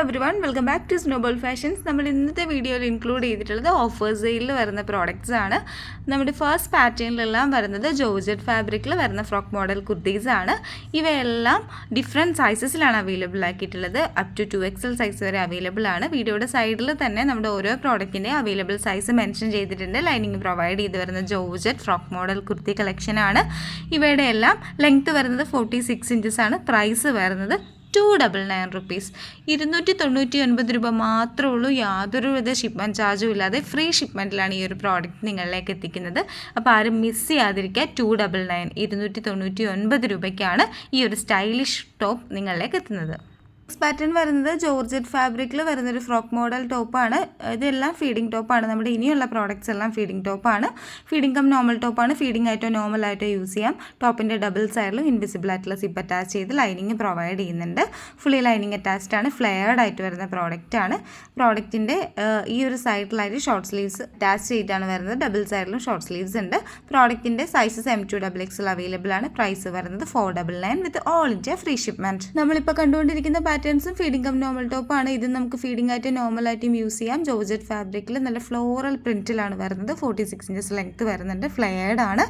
everyone, welcome back to Snowball Fashions. നമ്മൾ ഇന്നത്തെ വീഡിയോയിൽ ഇൻക്ലൂഡ് ചെയ്തിട്ടുള്ളത് ഓഫർ സെയിലിൽ വരുന്ന പ്രോഡക്റ്റ്സ് ആണ്. നമ്മുടെ ഫസ്റ്റ് പാറ്റേണിലെല്ലാം വരുന്നത് ജോർജറ്റ് ഫാബ്രിക്കിൽ വരുന്ന ഫ്രോക്ക് മോഡൽ കുർത്തീസ് ആണ്. ഇവയെല്ലാം ഡിഫറെൻറ്റ് സൈസസിലാണ് അവൈലബിൾ ആക്കിയിട്ടുള്ളത്. അപ് ടു 2XL സൈസ് വരെ അവൈലബിൾ ആണ്. വീഡിയോയുടെ സൈഡിൽ തന്നെ നമ്മുടെ ഓരോ പ്രോഡക്റ്റിൻ്റെ അവൈലബിൾ സൈസ് മെൻഷൻ ചെയ്തിട്ടുണ്ട്. ലൈനിങ് പ്രൊവൈഡ് ചെയ്ത് വരുന്ന georgette frock model kurti collection ആണ്. ഇവയുടെ എല്ലാം ലെങ്ത്ത് വരുന്നത് 46 ഇഞ്ചസ് ആണ്. പ്രൈസ് വരുന്നത് 299 rupees. 299 രൂപ മാത്രമേ ഉള്ളൂ. യാതൊരുവിധ ഷിപ്മെൻറ്റ് ചാർജും ഇല്ലാതെ ഫ്രീ ഷിപ്മെൻറ്റിലാണ് ഈ ഒരു പ്രോഡക്റ്റ് നിങ്ങളിലേക്ക് എത്തിക്കുന്നത്. അപ്പോൾ ആരും മിസ് ചെയ്യാതിരിക്കുക. 299 രൂപയ്ക്കാണ് ഈ ഒരു സ്റ്റൈലിഷ് ടോപ്പ് നിങ്ങളിലേക്ക് എത്തുന്നത്. നെക്സ്റ്റ് പാറ്റേൺ വരുന്നത് ജോർജറ്റ് ഫാബ്രിക്കിൽ വരുന്നൊരു ഫ്രോക്ക് മോഡൽ ടോപ്പാണ്. ഇതെല്ലാം ഫീഡിങ് ടോപ്പാണ്. നമ്മുടെ ഇനിയുള്ള പ്രോഡക്റ്റ്സ് എല്ലാം ഫീഡിങ് ടോപ്പാണ്. ഫീഡിങ് കം നോർമൽ ടോപ്പാണ്. ഫീഡിങ് ആയിട്ടോ നോർമൽ ആയിട്ടോ യൂസ് ചെയ്യാം. ടോപ്പിൻ്റെ ഡബിൾ സൈഡിലും ഇൻവിസിബിൾ ആയിട്ടുള്ള സിപ്പ് അറ്റാച്ച് ചെയ്ത് ലൈനിങ് പ്രൊവൈഡ് ചെയ്യുന്നുണ്ട്. ഫുള്ളി ലൈനിങ് അറ്റാച്ച്ഡ് ആണ്. ഫ്ലെയർഡ് ആയിട്ട് വരുന്ന പ്രോഡക്റ്റാണ്. പ്രോഡക്റ്റിൻ്റെ ഈ ഒരു സൈഡിലായിട്ട് ഷോർട്ട് സ്ലീവ്സ് അറ്റാച്ച് ചെയ്തിട്ടാണ് വരുന്നത്. ഡബിൾ സൈഡിലും ഷോർട്ട് സ്ലീവ്സ് ഉണ്ട്. പ്രോഡക്റ്റിൻ്റെ സൈസസ് M2XXL അവൈലബിൾ ആണ്. പ്രൈസ് വരുന്നത് 499 with all India free shipment. നമ്മളിപ്പോൾ കണ്ടുകൊണ്ടിരിക്കുന്ന പാറ്റേൺസും ഫീഡിംഗ് കം നോർമൽ ടോപ്പാണ്. ഇത് നമുക്ക് ഫീഡിംഗ് ആയിട്ട് നോർമലായിട്ടും യൂസ് ചെയ്യാം. ജോർജറ്റ് ഫാബ്രിക്കിൽ നല്ല ഫ്ലോറൽ പ്രിൻറ്റിലാണ് വരുന്നത്. 46 ഇഞ്ചസ് ലെങ്ത്ത് വരുന്നുണ്ട്. ഫ്ലെയർഡ് ആണ്.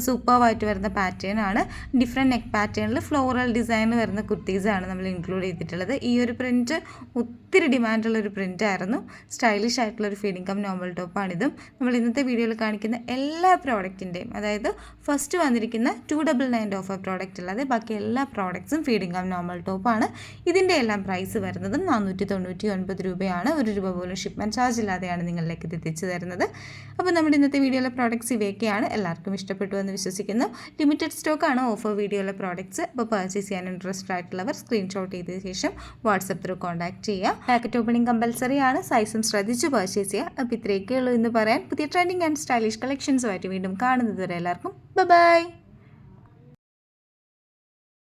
സൂപ്പർവായിട്ട് വരുന്ന പാറ്റേൺ ആണ്. ഡിഫറെൻറ്റ് നെക്ക് പാറ്റേണിൽ ഫ്ലോറൽ ഡിസൈൻ വരുന്ന കുർത്തീസാണ് നമ്മൾ ഇൻക്ലൂഡ് ചെയ്തിട്ടുള്ളത്. ഈ ഒരു പ്രിൻറ്റ് ഒത്തിരി ഡിമാൻഡുള്ളൊരു പ്രിൻ്റ് ആയിരുന്നു. സ്റ്റൈലിഷ് ആയിട്ടുള്ളൊരു ഫീഡിംഗ് കം നോർമൽ ടോപ്പാണിതും. നമ്മൾ ഇന്നത്തെ വീഡിയോയിൽ കാണിക്കുന്ന എല്ലാ പ്രോഡക്റ്റിൻ്റെയും, അതായത് ഫസ്റ്റ് വന്നിരിക്കുന്ന 299 ഓഫർ പ്രോഡക്റ്റ് അല്ലാതെ ബാക്കി എല്ലാ പ്രോഡക്ട്സും ഫീഡിംഗ് കം നോർമൽ ടോപ്പാണ്. ഇതിൻ്റെ എല്ലാം പ്രൈസ് വരുന്നതും 499 രൂപയാണ്. 1 രൂപ പോലും ഷിപ്മെൻറ്റ് ചാർജ് ഇല്ലാതെയാണ് നിങ്ങളിലേക്ക് ഇത് എത്തിച്ചു തരുന്നത്. അപ്പോൾ നമ്മുടെ ഇന്നത്തെ വീഡിയോയിലെ പ്രോഡക്റ്റ്സ് ഇവയൊക്കെയാണ്. എല്ലാവർക്കും ഇഷ്ടപ്പെട്ടു എന്ന് വിശ്വസിക്കുന്നു. ലിമിറ്റഡ് സ്റ്റോക്കാണ് ഓഫർ വീഡിയോയിലെ പ്രോഡക്ട്സ്. അപ്പോൾ പർച്ചേസ് ചെയ്യാൻ ഇൻട്രസ്റ്റഡ് ആയിട്ടുള്ളവർ സ്ക്രീൻഷോട്ട് ചെയ്തതിന് ശേഷം വാട്സപ്പ് ത്രൂ കോൺടാക്ട് ചെയ്യുക. പാക്കറ്റ് ഓപ്പണിംഗ് കമ്പൽസറി ആണ്. സൈസും ശ്രദ്ധിച്ച് പർച്ചേസ് ചെയ്യുക. അപ്പോൾ ഇത്രയൊക്കെ ഉള്ളൂ എന്ന് പറയാൻ. പുതിയ ട്രെൻഡിങ് ആൻഡ് സ്റ്റൈലിഷ് കളക്ഷൻസുമായിട്ട് വീണ്ടും കാണുന്നത് വരെ എല്ലാവർക്കും ബൈ.